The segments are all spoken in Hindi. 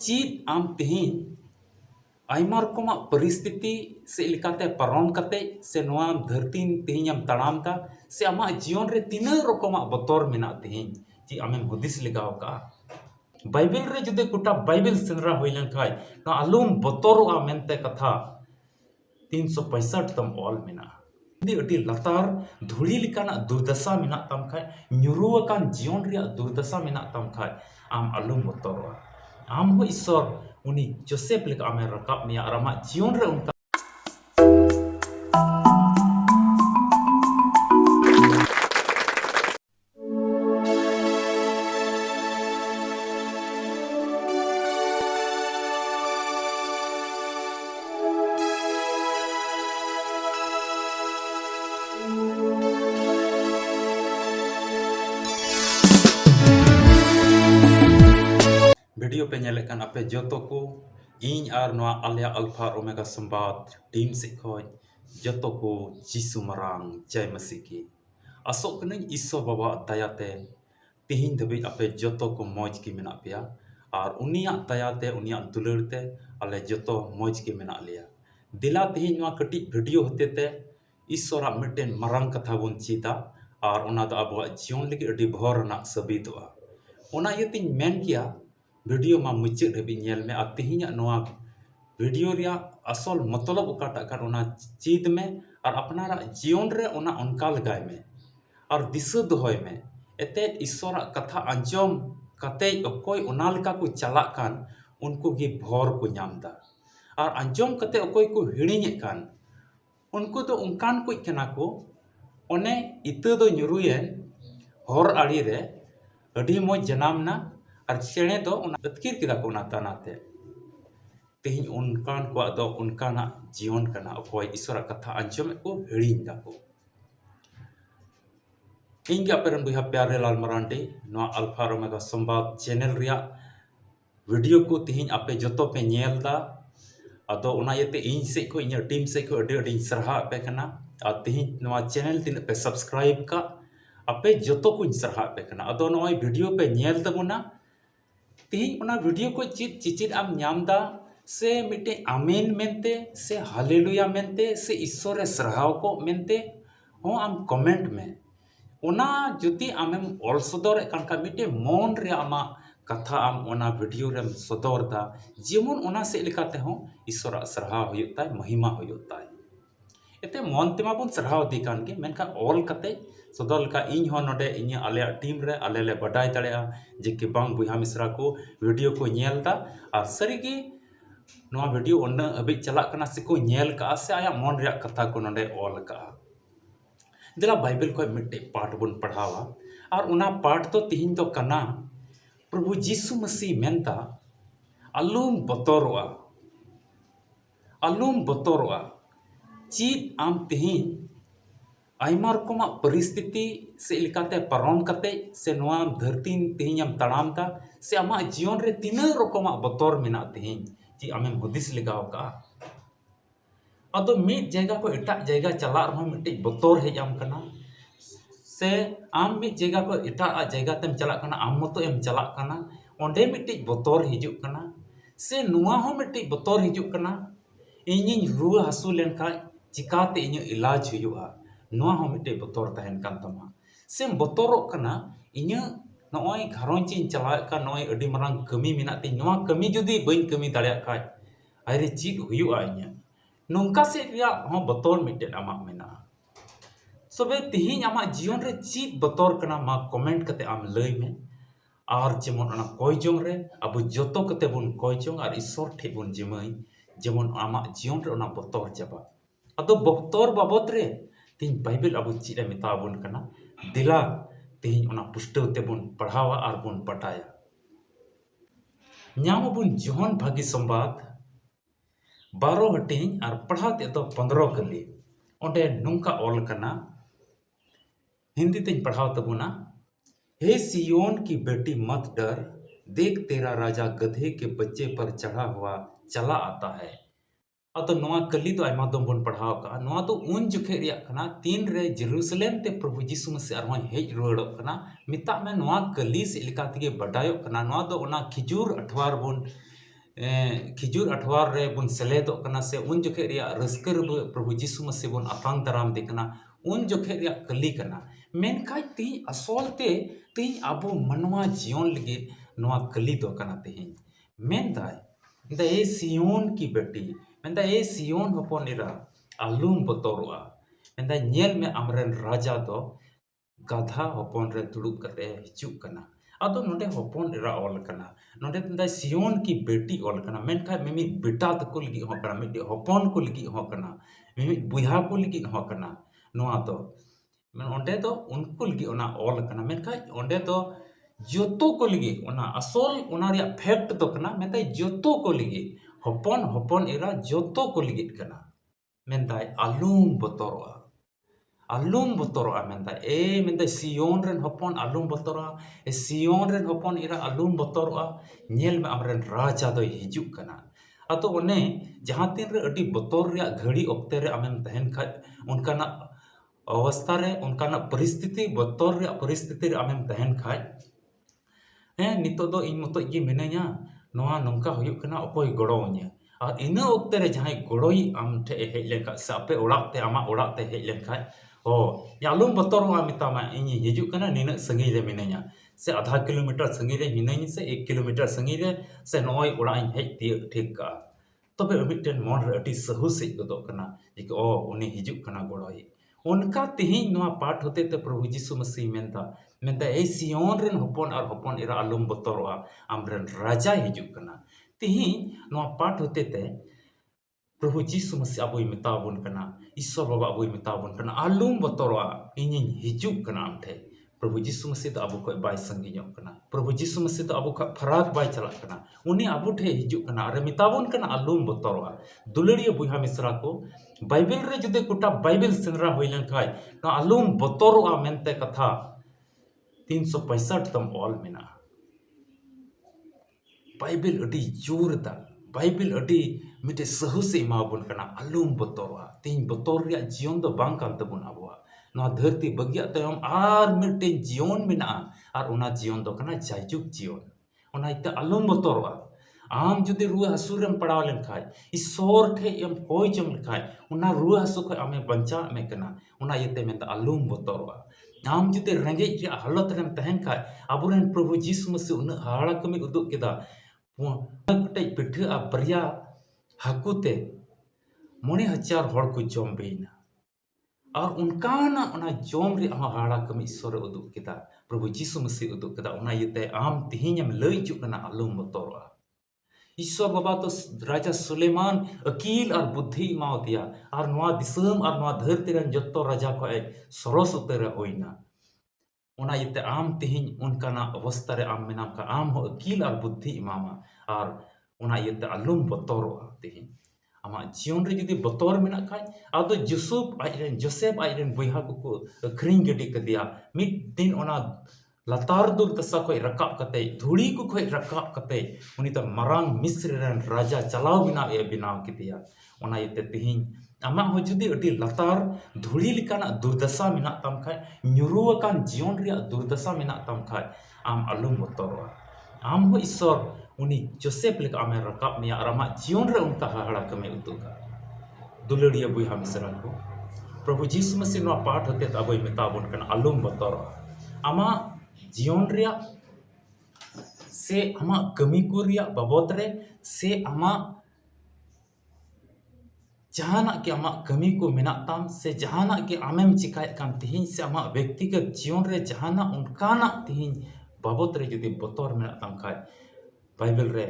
चीज आम तेहिन आयमा रकमा परिस्थिति से लेकाते पारम कते से नोआ धरती तेहिन आम तड़ाम दा से आमा जीवन रे तीना रकमा बतर मेना तेहिन जी आमेम हुदिस लगाव का बाइबल रे जुदे गोटा बाइबल सेंद्रा होई लेनखाय ना आलुम बतरोआ मेनते कथा 365 तम ऑल मेना अड़ी लतार धुड़ी लिकाना दुर्दशा मेना तम खाय ᱧᱩᱨᱩᱣᱟᱠᱟᱱ जीवन रे दुर्दशा मेना तम खाय आम आलुम बतरोआ आम हो ईश्वर उनी जोसेफ लेका आमे रकाब मिया और आमा जीवन रे उनका वीडियो पे नेले कान आपे जोतो को इन आर नोआ आलिया अल्फा ओमेगा संवाद टीम से खोज जोतो को जीसु मरांग जय मसीह की आसोक कने ईश्वर बाबा दयाते तिहिन धबी आपे जोतो को मौज की मेना पिया और उनिया दयाते उनिया दुलरते आले जोतो मौज की मेना लिया दिला तिहिन नोआ कटी वीडियो होते ते ईश्वर मिटेन मरांग कथा बन चीता और ओना द अबो जीवन लगी अडी भोर ना सबितवा ओना यतिन मेन किया वीडियो मा मुचाद धाबी नेल में और तिहिना नोआ वीडियो रिया असल मतलब ओकाटा कान ओना चीद में और अपनारा जीवन रे ओना उनका लगाय में और दिशा दोहय में एते ईश्वर कथा अंजम कते अकोय ओना लका को चला कान उनको गी भोर को नामदा और अंजम कते अकोय को हिड़िഞ്ഞ कान उनको तो उनकान को कना को ओने इते दो ᱧᱩᱨᱩᱭᱮᱱ हर आड़ी रे अडी मो जनामना और चेणे दो अतकिर किदा को तानाते तेहिन उनकान को दो उनकाना जीवन कना अकोय ईश्वर कथा अंजम को हिड़िñ दाको इंगे अपेरन बुहा प्यारे Lal Marandi no alpha omega संवाद चैनल रिया वीडियो को तेहिन आपे जोतो पे नेल दा अदो ओना येते इन से को इन टीम से को अडी अडी सरहा पे कना और तेहिन नोआ चैनल दिन पे सब्सक्राइब का आपे जोतो को सरहा पे कना अदो नोय वीडियो पे नेल दबुना तेहिन ओना वीडियो को चिचित आम ᱧᱟᱢदा से मिटे आमेन मेनते से हालेलुया मेनते से ईश्वर सरहाव को मेनते हो आम कमेंट में ओना जुति आमेम ऑल सदर कानका मिटे मन रे आमा कथा आम ओना वीडियो रेम सदर दा जेमन ओना से लेकाते हो ईश्वर सरहाव होयताय महिमा होयताय एते मन तेमा बन सरहाव दी कान के मेनका ऑल कते सदल का इन हो नोडे इन आले टीम रे आले ले बडाय दाड़ेया जे कि बांग बुहा मिश्रा को वीडियो को नेलदा और सरीगी नोआ वीडियो ओना अबि चला कना से को नेल का से आया मन रे कथा को नोडे ऑल का दिला बाइबल को मिटे पाठ बन पढ़ावा और उना पाठ तो तिहिन तो कना प्रभु यीशु मसीह मेनता आलुम बतरोआ चीज आम तिहिन आयमा रकमा परिस्थिति से लेकाते पारम कते से नोआ धरती तेहिन आम तड़ाम दा से आमा जीवन रे तीना रकमा बतर मेना तेहिन जी आमेम हुदिस लगाव का अदो मिट जगह को एटा जगह चला रहा मिटे बतर हेज आम कना से आम मिट जगह को एटा जगह तेम चला कना आम मतो एम चला कना ओंडे मिटे बतर हिजुक कना से नुआ हो मिटे बतर हिजुक कना इनिन रुआ हसु लेनखा चिकाते इन इलाज हुआ नोआ हो मिटे बतर तहन कान तमा सेम बतरो कना इन नोय घरों चिन चला का नोय अडी मरांग कमी मिनाते नोआ कमी जुदी बइन कमी दाड़िया का आरे चीज हुआ इन नोंका से रिया हो बतर मिटे आमा मेना सबे तिहिन आमा जीवन रे चीज बतर कना मा कमेंट कते आम लय में और जेमन ओना कोय जोंग रे अब जोतो कते बन कोय जोंग और ईश्वर ठे बन जिमई जेमन आमा जीवन रे ओना बतर जाबा अदो बतर बाबत रे तीन बाइबल अब चीज मेता बन कना दिला तीन ओना पुष्टव ते बन पढ़ावा और बन पटाया ᱧᱟᱢ बन जोहन भागी संवाद 12 हटिंग और पढ़ाते तो 15 कली ओंडे नुंका ऑल कना हिंदी तेज पढ़ाव तबुना हे सियोन की बेटी मत डर देख तेरा राजा गधे के बच्चे पर चढ़ा हुआ चला आता है अतो नोआ कली तो आयमा दम बन पढ़ाव का नोआ तो उन जुखे रिया कना तीन रे जेरूसलेम ते प्रभु यीशु मसीह अरवा हेज रोड़ो कना मिता में नोआ कली से लिका तगे बडायो कना नोआ दो ओना खिजूर अठवार बन खिजुर अठवार रे बुन सेलेदोग कना से उन जोखे रिया रस्क रबो प्रभु जीसु मसीह बुन अतांग दाराम दे कना उन जोखे रिया कली कना मेनखाय ती असोलते ती अबो मनवा जीवन लगे नवा कली दो कना ती मेनदाय दा ए सियोन की बेटी मेनदा ए सियोन हपन इरा आलूम बतोरुआ मेनदा nyel me amren raja do गाधा हपन रे दुड़ुब कते हिजुक कना अदो नोडे हपन इरा ऑल कना नोडे तंदा सियोन की बेटी ऑल कना मेनखा मिमि बेटा तको लगी हो कना मिडे हपन को लगी हो कना मिमि बुहा को लगी हो कना नोआ तो मैं ओंडे तो उनको लगी ओना ऑल कना मेनखा ओंडे तो जोतो को लगी ओना असोल ओना रिया फैक्ट तो कना मेनता जोतो को लगी हपन हपन इरा जोतो को लगी कना मेनता आलूम बतोरवा alum botoro amenda menda Sion ren hopon alum botoro Sion ren hopon ira alum botoro nyel me amren raja do hijuk kana ato one jahan tin re adi botor ria ghadi okte re amem tahen kha unkana अवस्था रे उनका परिस्थिति बतर रे परिस्थिति रे आमेम तहन खाय नितो दो इन मतो ये मिनाया नोआ नोंका हुयुक कना अकोय गड़ोnya और इन ओक्ते रे जहां गड़ोई आम ठे हेज लेनका से आपे ओड़ाते आमा ओड़ाते हेज लेनखाय ओ यालुम बतोरवा मितामा इन हिजुक कना निना संगी रे मिनाया से आधा किलोमीटर संगी रे हिनाई से 1 किलोमीटर संगी रे से नोय ओड़ा हेज तिय ठीक का तबे मिटन मन रे अति सहुसे गदो कना जे ओ उनी हिजुक कना गड़ोई उनका तिहिं नोआ पाठ होते ते प्रभु यीशु मसीह मेनता ए सियोन रेन हपन और हपन इरा आलुम बतोरवा आमरेन राजा हिजुक कना तिहिं नोआ पाठ होते ते प्रभु यीशु मसीह अबोय मेताबोन कना ईश्वर बाबा अबोय मेताबोन कना आलुम बतोरवा इनिन हिजुक कना आमठे प्रभु यीशु मसीह तो अबो कोय बाय संगियों कना प्रभु यीशु मसीह तो अबो का फराक बाय चला कना उनी अबो ठे हिजुक कना अरे मेताबोन कना आलुम बतोरवा दुलड़िया बुहा मिश्रा को बाइबल रे जुदे कुटा बाइबल सेनरा होइलन खाय तो आलुम बतोरवा मेनते कथा 365 तम ऑल मेना बाइबल अडी जोरदा बाइबल अडी मिटे सहुसे माबुन कना आलुम बतोरवा तीन बतोर रिया जीवन दो बांग कान तबुन अबवा नोआ धरती बगिया तयम आर मिटे जीवन मेना आर उना जीवन दो कना जायजुक जीवन उना इते आलुम बतोरवा आम जुदे रुआ हसुरम पड़ाव लेन खाय ईश्वर ठे एम कोई जम खाय उना रुआ हसु खय आमे बंचा में कना उना इते मेंता आलुम बतोरवा आम जुदे रेंगे रे हालत रेम तहन खाय अबुरेन प्रभु यीशु मसीह उन हाड़ा कमी उदुग केदा कटे पिठे आ बरिया हाकुते 9,000 हड़ को जम बेना और उनकाना उना जम रे हाड़ा कमी ईश्वर उदुग केदा प्रभु यीशु मसीह उदुग केदा उना इते आम तिहिंयम लई चु कना आलुम बतोरवा ईश्वर बाबा तो राजा सुलेमान अकील और बुद्धि माव दिया और नवा दिसम और नवा धरती रन जत्तो राजा को सरस उतर होइना उना इते आम तिहिं उनकाना अवस्था रे आम मेनाम का आम हो अकील और बुद्धि इमामा और उना इते आलुम बतोरवा तिहिं आमा जीवन रे जुदी बतोर मेना खाय आदो जोसेफ आइरेन बुहा को अखरिंग गडी कदिया मिड दिन उना लतार दुर दशा को रकाब कते धुड़ी को खोय रकाब कते उनी तो मरांग मिस्र रन राजा चलाव बिनाव किदिया उना इते तिहिं आमा हो जुदी अडी लतार धुड़ी लिकाना दुर्दशा मेना तम खाय न्युरुवाकान जीवन रिया दुर्दशा मेना तम खाय आम आलुम बतोरवा आम हो ईश्वर उनी जोसेफ लेका आमे रकाब मिया और आमा जीवन रे उनका हाड़ा कमे उदुगा दुलड़िया बुहा मिश्रा को प्रभु यीशु मसीह नो पाठ होते अबोय मेताबोन कना आलुम बतोरवा आमा जीवन रिया से आमा कमी को रिया बाबत रे से आमा जहाना के आमा कमी को मेना ताम से जहाना के आमेम चिकाय कान तिहिं से आमा व्यक्तिगत जीवन रे जहाना उनकाना तिहिं बाबत रे जुदी बतोर मेना ताम खाय बाइबल रे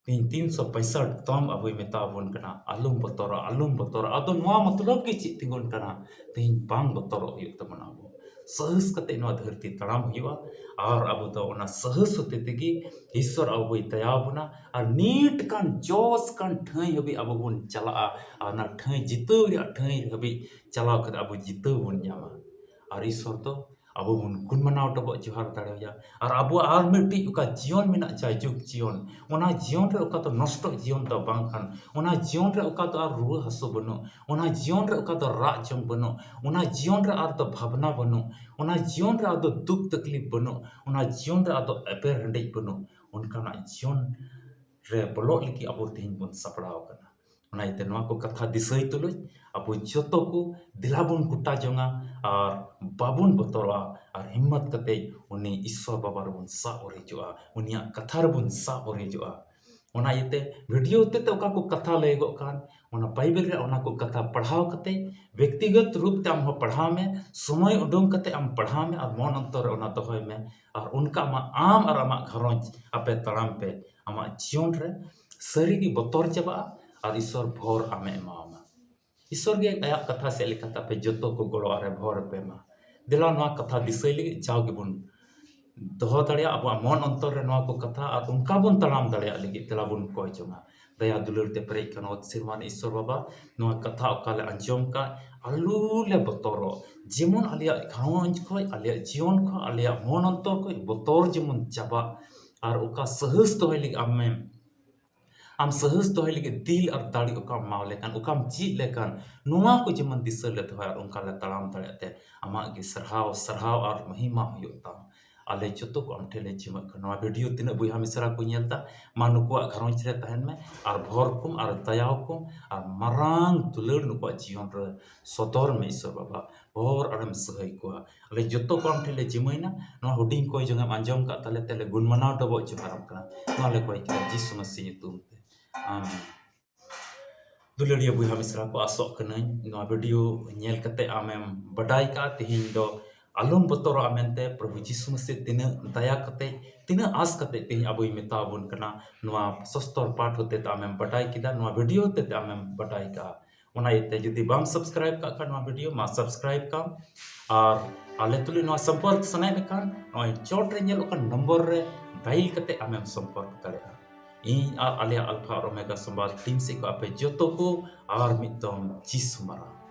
365 तम अबोय मेताबोन कना आलुम बतोर आदो नोआ मतलब के चि तिगुन कना तिहिं बांग बतोर हुयुक तबना अबो सहस कते नोआ धरती तड़ाम हुआ और अब तो उना सहस होते तेगी ईश्वर अब दयाबना और नीट कान जोस कान ठई हबी अब बन चला ना ठई जितव रे ठई हबी चला कर अब जितव बन जामा और ईश्वर तो अब बन गुण मनाव टब जोहार दाड़ेया और अब आर मिट्टी उका जीवन मेना जायजुग जीवन उना जीवन रे उका तो नष्ट जीवन तो बांग खान उना जीवन रे उका तो आर रुआ हसु बनो उना जीवन रे उका तो राग जम बनो उना जीवन रे आर तो भावना बनो उना जीवन रे आर तो दुख तकलीफ बनो उना जीवन रे आर तो एपेर हंडे बनो उनका ना जीवन रे bolok lagi abo tihin bun saprau kana ona ite noa ko katha disai tuloy abo joto ko dilabun kuta jonga ar babun botoroa ar himmat kate uni Ishwar Baba rebun sa orejua unia katha rebun sa orejua ona ite video te oka ko katha lego kan ona Bible re ona ko katha padhaw kate व्यक्तिगत रूप te am ho padhaw me somoy udong kate am padhaw me ar mon antor ona dohoy me ar unka ma am ar ama gharonj ape taram pe ama jion re sari gi botor chaba ar Ishwar bhor ame emama Ishwar ge ayak katha se lekata pe joto ko golo are bhor pe ma dela noa katha disai lagi jaw gi bun doho daria abo mon antor re noa ko katha ar unka bun taram daria lagi tela bun koy jonga daya dulur te prei kanot sirman Ishwar Baba noa katha okale anjom ka alu le botoro jemon alia gharonj khoi alia jion kho alia mon antor khoi botor jemon chaba ar oka sahus dohoy lagi am sahus dohoy lagi dil ar dali oka mau lekan okam ji lekan noa ko jemon disa le dohoy ar onka le talam te ama gi sarhaw ar mahima huyuk tam ale joto ko am thele jima ko noa video tina buiha misra ko nyelta manuko gharonj re tahen me ar bhor kum ar tayaw kum ar marang tulur nuko jion re sodor me Ishwar Baba bhor aram sahay ko ale joto ko am thele jimaina noa huding ko jongam anjom ka tale tele gun manaw dobo jumaram kana noa le ko ikra Jisu Masih nyutum te amin दुलड़िया बुहा Mishra को आसोक कनाई नवा वीडियो नेल कते आमेम बडाई का तिहिन दो आलम बतोर आमेनते प्रभु यीशु मसीह तिना दया कते तिना आस कते तिहिन अबुई मेताबुन कना नवा सस्तर पाठ होते त आमेम बडाई किदा नवा वीडियो होते त आमेम बडाई का ओना इते जदि बाम सब्सक्राइब का नवा वीडियो मा सब्सक्राइब का और आले तुली नवा संपर्क सनाय मेकान नवा चोट रे नेल ओका नंबर रे डायल कते आमेम संपर्क दाड़ेया इन आलिया अल्फा और ओमेगा संवाद टीम से को आपे जोतो को और मितम जिसु मरा